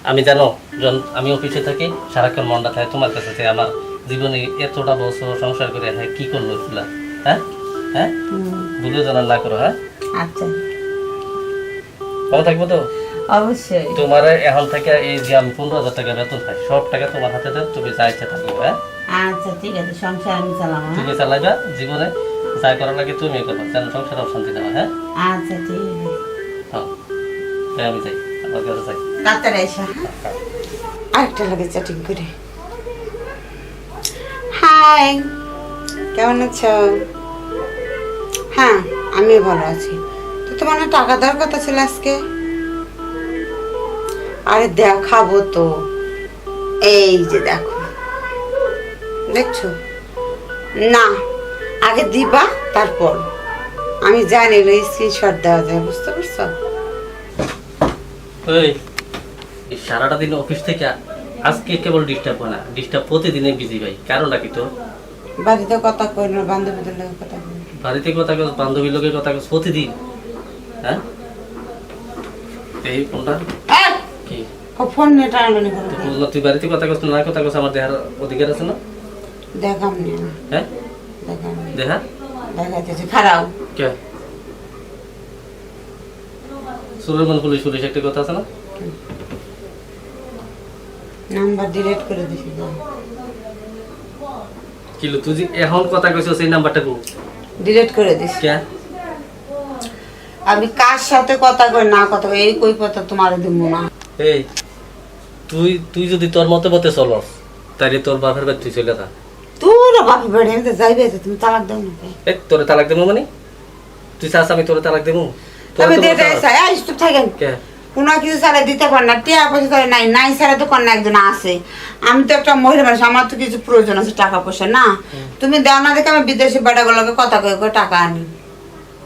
আমি জানো যখন আমি অফিসে থাকি সারাক্ষণ মনটা থাকে তোমার কাছে যে আমার জীবনে এতটা বছর সংসার করে হ্যাঁ কি করলো এগুলা হ্যাঁ হ্যাঁ ভুলে জানা না করো হ্যাঁ আচ্ছা ভালো থাকবো তো অবশ্যই তোমার এখন থেকে এই যে আমি 15,000 টাকা বেতন পাই সব টাকা তোমার হাতে দেব তুমি যা ইচ্ছা থাকবো হ্যাঁ আচ্ছা ঠিক আছে সংসার আমি চালাবো হ্যাঁ? তুমি চালাইবা জীবনে যা করার লাগে তুমি করবা যেন সংসার অশান্তি না হয় হ্যাঁ আচ্ছা ঠিক আছে হ্যাঁ তাই আমি যাই আমার কাছে যাই তাড়াতাড়ি এসো হ্যাঁ আরেকটা লাগে চ্যাটিং করে হাই কেমন আছো হ্যাঁ আমি ভালো আছি তো তোমার না টাকা দেওয়ার কথা ছিল আজকে আরে দেখাবো তো এই যে দেখো দেখছো না আগে দিবা তারপর আমি জানি স্ক্রিনশট দেওয়া যায় বুঝতে পারছো ওই এই সারাটা দিন অফিস থেকে আজকে কেবল ডিস্টার্ব হয় না ডিস্টার্ব প্রতিদিনে বিজি ভাই কারণটা কি তো বাড়িতে কথা কই না বান্ধবীদের লোকের কথা কই বাড়িতে কথা কস বান্ধবীর লোকের কথা কস প্রতিদিন হ্যাঁ এই ফোনটা কি ফোন নিয়ে টানাটানি করো তো বললো তুই বাড়িতে কথা কস না কথা কস আমার দেহার অধিকার আছে না দেখাম নি হ্যাঁ দেখাম দেখা দেখাইতেছি খারাপ কে সুলেমান পুলিশ পুলিশ একটা কথা আছে না নাম্বার ডিলিট করে দিছি কিলো তুই যে এখন কথা কইছস এই নাম্বারটা কো ডিলিট করে দিছি কে আমি কার সাথে কথা কই না কথা কই এই কই কথা তোমারে দিব না এই তুই তুই যদি তোর মতে মতে চলস তাইলে তোর বাপের বাড়ি তুই চলে যা তোর বাপি বাড়ি আমি তো যাইবে তুমি তালাক দাও না এই তোরে তালাক দেবো মানে তুই চাস আমি তোরে তালাক দেবো তবে দে দে এই চুপ থাকেন কে কোনো কিছু ছাড়া দিতে পার না টিয়া পয়সা ধরে নাই নাই ছাড়া তো কন্যা একজন আছে আমি তো একটা মহিলা মানুষ আমার তো কিছু প্রয়োজন আছে টাকা পয়সা না তুমি দাও না দেখে আমি বিদেশি বেটাগুলোকে কথা কয়ে কয়ে টাকা আনি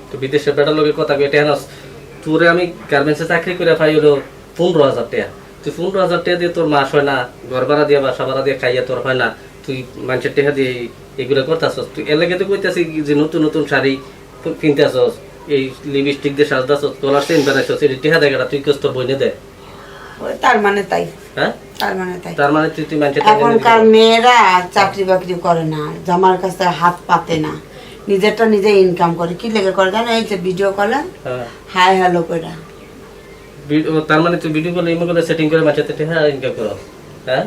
তো বিদেশের বেটার লোকের কথা কই টেহানস তোরে আমি গার্মেন্টসে চাকরি করে পাই হলো 15,000 টাকা তুই 15,000 টাকা দিয়ে তোর মাস হয় না ঘর ভাড়া দিয়ে বাসা ভাড়া দিয়ে খাইয়া তোর হয় না তুই মানুষের টাকা দিয়ে এগুলো করতেছস তুই এর লাগে তো কইতাছি যে নতুন নতুন শাড়ি কিনতেছস এই লিপস্টিক দিয়ে সাজদাছস তোলার চেন বানাইছস এই টাকা দেখাটা তুই কষ্ট বইনে দে ওই তার মানে তাই হ্যাঁ তার মানে তাই তার মানে তুই মানুষের টাকা এখনকার মেয়েরা চাকরি বাকরি করে না জামার কাছে হাত পাতে না নিজেরটা নিজে ইনকাম করে কি লেগে করে জানো এই যে ভিডিও কলে হ্যাঁ হাই হ্যালো করে তার মানে তুই ভিডিও কলে ইমেল সেটিং করে মানুষের টাকা ইনকাম করো হ্যাঁ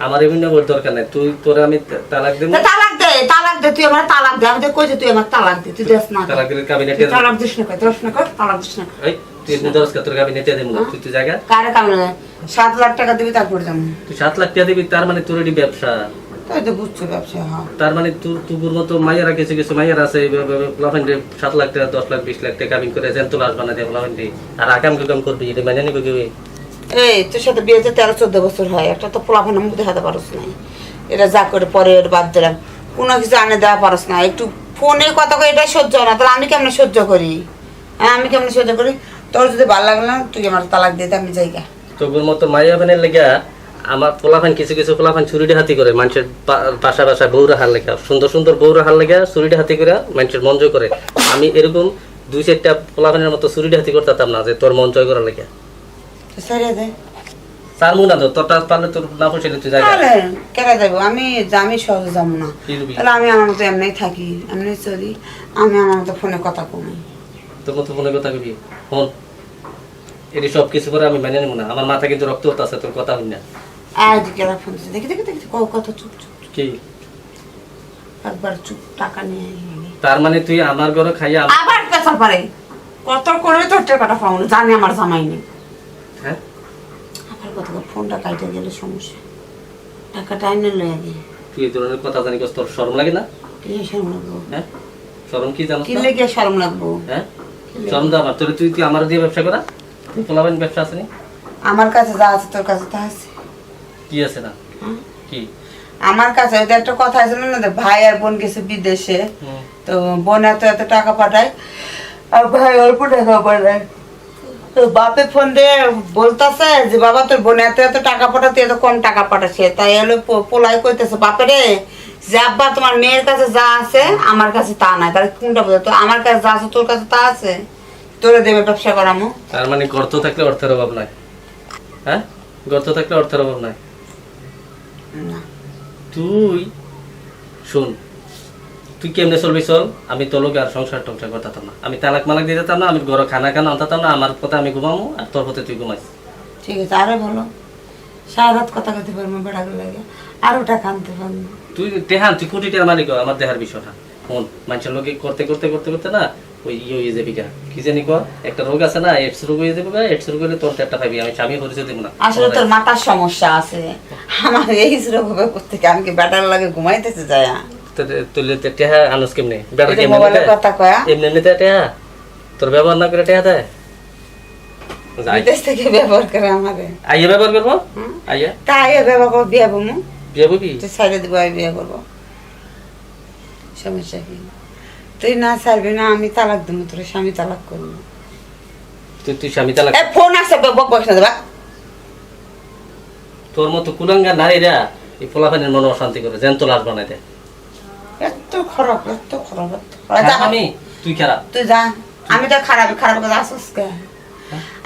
আমার এমনি ওর দরকার নাই তুই তোরে আমি তালাক দেব তালাক দে তুই আমার তালাক দে আমি তো কইছি তুই আমার তালাক দে তুই দেস না তালাক দিলে কাবিনেটে তালাক দিস না কই দশ না কর তালাক দিস না এই তুই এমনি দরজ তোর কাবিনেটে দেব তুই তুই জায়গা কারে কামড়ে 7 লাখ টাকা দিবি তারপর যাবো তুই 7 লাখ টাকা দিবি তার মানে তোর এডি ব্যবসা তাই তো বুঝছো ব্যবসা হ্যাঁ তার মানে তুই তুগুর মতো মাইয়ারা কিছু কিছু মাইয়ারা আছে প্লাফান্ডে 7 লাখ টাকা 10 লাখ 20 লাখ টাকা কাবিন করে যেন তোলাস বানা দেব প্লাফান্ডে আর আকাম কাম করবি এটা মানে নিব কি এই তোর সাথে বিয়ে হতে 13-14 বছর হয় একটা তো পোলাফানের মুখ দেখাতে পারস নাই এটা যা করে পরে এর বাদ দিলাম কোনো কিছু আনে দেওয়া পারস না একটু ফোনে কথা কই এটা সহ্য হয় না তাহলে আমি কেমনে সহ্য করি হ্যাঁ আমি কেমনে সহ্য করি তোর যদি ভালো লাগলো না তুই আমার তালাক দিতে আমি যাইগা তোগুর মতো মাইয়া বানের লেগা আমার পোলাফান কিছু কিছু পোলাফান চুরিটা হাতি করে মানুষের বাসা বাসা বউরা হার লেগা সুন্দর সুন্দর বউরা হার লেগা চুরিটা হাতি করে মানুষের মন জয় করে আমি এরকম 2-4টা পোলাফানের মতো চুরিটা হাতি করতাম না যে তোর মন জয় করার লেগা সারিয়া দে তার মুনা তো তোরটা পারলে তোর না পয়সা তুই জায়গা আরে কেন যাবো আমি সহজে যাবো না তাহলে আমি আমার মতো এমনি থাকি এমনি চলি আমি আমার মতো ফোনে কথা কমাই তোর মতো ফোনে কথা কবি ফোন এটি সব কিছু করে আমি মেনে নেব না আমার মাথা কিন্তু রক্ত আছে তোর কথা হই না আজ কেরা ফোন দিচ্ছে দেখি দেখি দেখি কত চুপ চুপ কি একবার চুপ টাকা নিয়ে আই। তার মানে তুই আমার ঘরে খাইয়া আবার পেছা পারে কত করে তোর টাকাটা পাও না জানি আমার জামাই নেই হ্যাঁ আবার কত ফোনটা কাটে গেলে সমস্যা টাকাটা এনে লই আগে তুই এই ধরনের কথা জানি তোর শরম লাগে না কি শরম লাগবো হ্যাঁ শরম কি জানো কি লেগে শরম লাগবো হ্যাঁ শরম দা আমার তুই তুই আমার দিয়ে ব্যবসা করা তুই পোলাবেন ব্যবসা আছে নি আমার কাছে যা আছে তোর কাছে তা আছে কি আছে না কি আমার কাছে ওই যে একটা কথা আছে না যে ভাই আর বোন গেছে বিদেশে তো বোন এত এত টাকা পাঠায় আর ভাই অল্প টাকা পাঠায় তো বাপে ফোন দিয়ে বলতেছে যে বাবা তোর বোন এত এত টাকা পাঠাতে এত কম টাকা পাঠাচ্ছে তাই হলো পোলাই কইতেছে বাপে রে যে আব্বা তোমার মেয়ের কাছে যা আছে আমার কাছে তা নাই তাহলে কোনটা বোঝা তো আমার কাছে যা আছে তোর কাছে তা আছে তোরে দেবে ব্যবসা করামো তার মানে গর্ত থাকলে অর্থের অভাব নাই হ্যাঁ গর্ত থাকলে অর্থের অভাব নাই। না তুই শুন, তুই কেমনে চলবি চল, আমি তোর লোক আর সংসার টংসার করতাম না, আমি তালাক মালাক দিয়ে দিতাম না, আমি ঘরে খানা খানা আনতাম না, আমার পথে আমি ঘুমামো আর তোর পথে তুই ঘুমাইস। ঠিক আছে, আরে বলো সারা রাত কথা কইতে পারবো বেড়াগুলো লাগে, আরো টাকা আনতে পারবো। তুই দেহান, তুই কোটি টাকার মালিক হ, আমার দেহার বিষয় না। শোন, মানুষের লোকে করতে করতে করতে করতে না ওই হয়ে যাবি গা, কি জানি কর একটা রোগ আছে না, এডস রোগ হয়ে যাবে, এডস রোগ হলে তোর একটা পাবি, আমি স্বামী পরিচয় দেবো না। আসলে তোর মাথার সমস্যা আছে, আমার এই রোগ হবে কোথেকে, আমি কি বেটার লাগে ঘুমাইতেছে যায়। তুই টেহা আনুস কেমনে, বেটা এটা কেমনে মোবাইলের নিতে? কথা কয়া এমনি নিতে টেহা, তোর ব্যবহার না করে টেহা দেয়? যাই, বিদেশ থেকে ব্যবহার করে আমাদের আইয়া ব্যবহার করবো, আইয়া তাই ব্যবহার করবো, বিয়ে বমু বিয়ে করবি? তুই সাইডে দিব, আমি বিয়ে করবো, সমস্যা কি? তুই না ছাড়বি না, আমি তালাক দেবো, তোর স্বামী তালাক করবো। তুই স্বামী তালাক, ফোন আছে বক বস না দেবা। তোর মতো কুলাঙ্গা নারীরা এই ফলাফানের মনে অশান্তি করে জ্যান্ত লাশ বানাই দেয়। এত খারাপ, এত খারাপ, এত খারাপ। যা, আমি তুই খারাপ, তুই যা, আমি তো খারাপ, খারাপ কথা আসিস কে?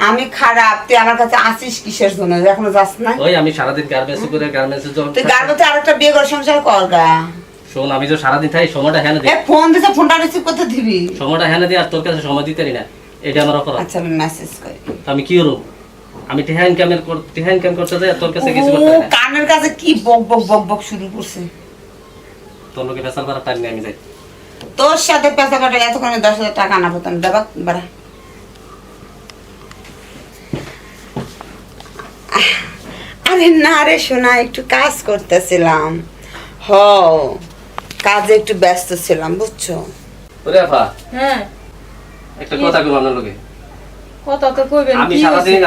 আমি খারাপ, তুই আমার কাছে আসিস কিসের জন্য, এখনো যাস না? ওই আমি সারাদিন গার্মেন্টস করে গার্মেন্টসে জব, তুই গার্মেন্টসে আরেকটা বিয়ে করে সংসার কর গা। শোন, আমি তো সারাদিন থাকি, সময়টা হ্যাঁ দিই, ফোন দিছে, ফোনটা রিসিভ করতে দিবি। সময়টা হ্যাঁ দিই, আর তোর কাছে সময় দিতে পারি না, এটা আমার অপরাধ। আচ্ছা আমি মেসেজ করি। তো আমি কি করব? আমি টেহা ইনকাম করতে যাই, আর তোর কাছে কিছু করতে পারি না। কানের কাছে কি বক বক বক বক শুরু করছে। তোর লোকে ফেসাল করার টাইম নেই, আমি যাই। তোর সাথে পেশা কাটা এতক্ষণ 10,000 টাকা আনা পেতাম, দেবা বাড়া। আরে না রে শোনা, একটু কাজ করতেছিলাম, হ কাজে একটু ব্যস্ত ছিলাম বুঝছো। ওরে আপা, হ্যাঁ, একটা কথা কইব আপনার লোকে। কথা তো কইবেন। আমি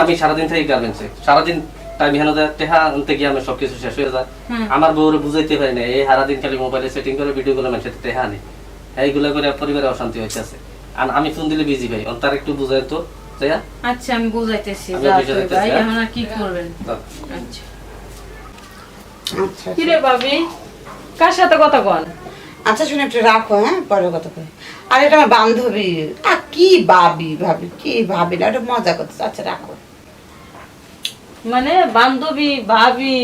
কি সারাদিন থাকি গার্মেন্টসে, সারাদিন টাইম হেন যায়, টেহা আনতে গিয়ে আমার সবকিছু শেষ হয়ে যায়। আমার বউরে বুঝাইতে পারি না, এই সারাদিন খালি মোবাইলে সেটিং করে ভিডিও গুলো মানুষের টেহা আনে, এইগুলো করে পরিবারে অশান্তি হইতেছে। আর আমি ফোন দিলে বিজি ভাই, তার একটু বুঝাই তো যাইয়া। আচ্ছা আমি বুঝাইতেছি, আমি যা বুঝাইতেছি, কইবা, হ্যাঁ? এখন আর কি করবেন? যাও। আচ্ছা, আচ্ছা কি রে ভাবি, কার সাথে কথা কন? আচ্ছা শুনে একটু রাখো, হ্যাঁ পরে কথা কই। আর এটা আমার বান্ধবী, আর কি ভাবি ভাবি কি ভাবি না, এটা মজা করতেছে। আচ্ছা রাখো। মানে বান্ধবী ভাবি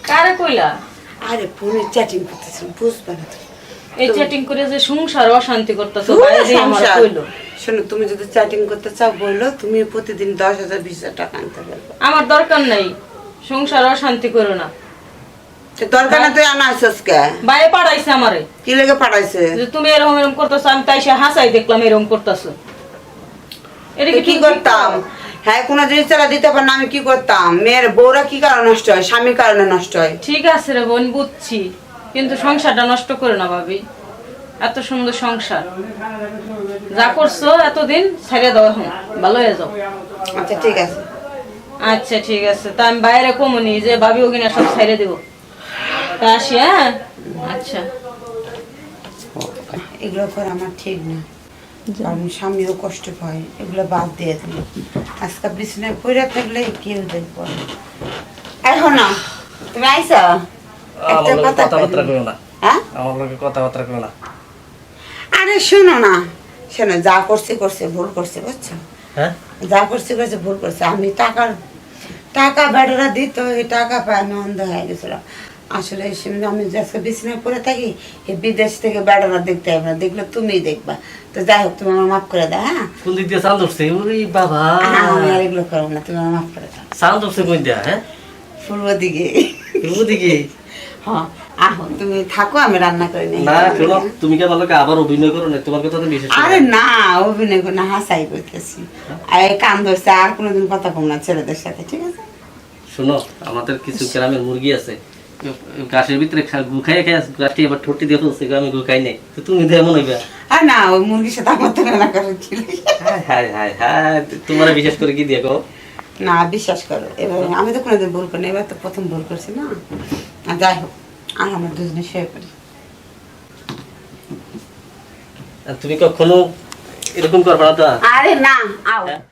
কারে কইলা? আরে ফোনে চ্যাটিং করতেছিলাম, বুঝবে না তো। এই চ্যাটিং করে যে সংসার অশান্তি করতেছো, বাইরে দিয়ে আমার সংসার। কইলো। শোনো, তুমি যদি চ্যাটিং করতে চাও বললো, তুমি প্রতিদিন 10,000 20,000 টাকা আনতে পারবে। আমার দরকার নাই, সংসার অশান্তি করো না। তো দরকার না, তুই আনা আসছিস কে? বাইরে পাঠাইছে আমারে, কি লেগে পাঠাইছে? যে তুমি এরকম এরকম করতেছো, আমি তাই সে হাসাই দেখলাম এরকম করতেছো। এটা তো কি করতাম? হ্যাঁ, কোনো জিনিস চালা দিতে পার না, আমি কি করতাম? মেয়ের বউরা কি কারণে নষ্ট হয়? স্বামীর কারণে নষ্ট হয়। ঠিক আছে রে বোন, বুঝছি, কিন্তু সংসারটা নষ্ট করে না ভাবি। এত সুন্দর সংসার, যা করছো এতদিন ছেড়ে দাও, এখন ভালো হয়ে যাও। আচ্ছা ঠিক আছে। আচ্ছা ঠিক আছে, তা আমি বাইরে কমনি যে ভাবি ওখানে সব ছেড়ে দেবো, তা আসি। হ্যাঁ আচ্ছা, এগুলো করে আমার ঠিক না, কারণ স্বামীও কষ্ট পায়, এগুলো বাদ দিয়ে দিল। আজকে বিছানায় পড়ে থাকলে কেউ দেখবো না। এখন না তুমি আইসা একটা আমার লোকে কথা কথাবার্তা কইবো। কইও না, হ্যাঁ আমার লোকে কথাবার্তা কইও না। আরে শোনো না, শোনো, যা করছে করছে, ভুল করছে বুঝছো। হ্যাঁ, যা করছে করছে, ভুল করছে। আমি টাকা বেটারা দিত, এই টাকা পায় আমি অন্ধ হয়ে গেছিলাম। আসলে এই সময় আমি আজকে বিছানায় পড়ে থাকি, এই বিদেশ থেকে বেটারা দেখতে হবে না, দেখলে তুমিই দেখবা। তো যাই হোক, তুমি আমার মাফ করে দাও। হ্যাঁ, কোন দিক দিয়ে চাঁদ উঠছে? ওরে বাবা, আমি আর এগুলো করবো না, তুমি আমার মাফ করে দাও। চাঁদ উঠছে কোন দিয়া? হ্যাঁ, পূর্ব দিকে। ওদিকে হ্যাঁ আহো, তুমি থাকো, আমি রান্না করে নিই। না। শোনো, তুমি কি আমার লোকে আবার অভিনয় করো না? তোমার কথা তো বিশেষ করে আরে না, অভিনয় করে না, হাসাই করতেছি। আর এই কান ধরছে, আর কোনোদিন কথা কম না ছেলেদের সাথে, ঠিক আছে? শোনো, আমাদের কিছু গ্রামের মুরগি আছে, গাছের ভিতরে গু খাইয়ে খাই গাছটি এবার ঠোঁটি দিয়ে ফেলছে, আমি গু খাই নাই। তো তুমি তো এমন হইবা। আর না, ওই মুরগির সাথে আমার তো রান্না করে ছিল। হায় হায় হায় হায়, তোমার বিশেষ করে কি দিয়ে কো? না বিশ্বাস করো, এবার আমি তো কোনোদিন ভুল করিনি, এবার তো প্রথম ভুল করছি না। আর যাই হোক, আর আমরা দুজনে শুয়ে পড়ি। আর তুমি কখনো এরকম করবা না তো? আরে না, আও।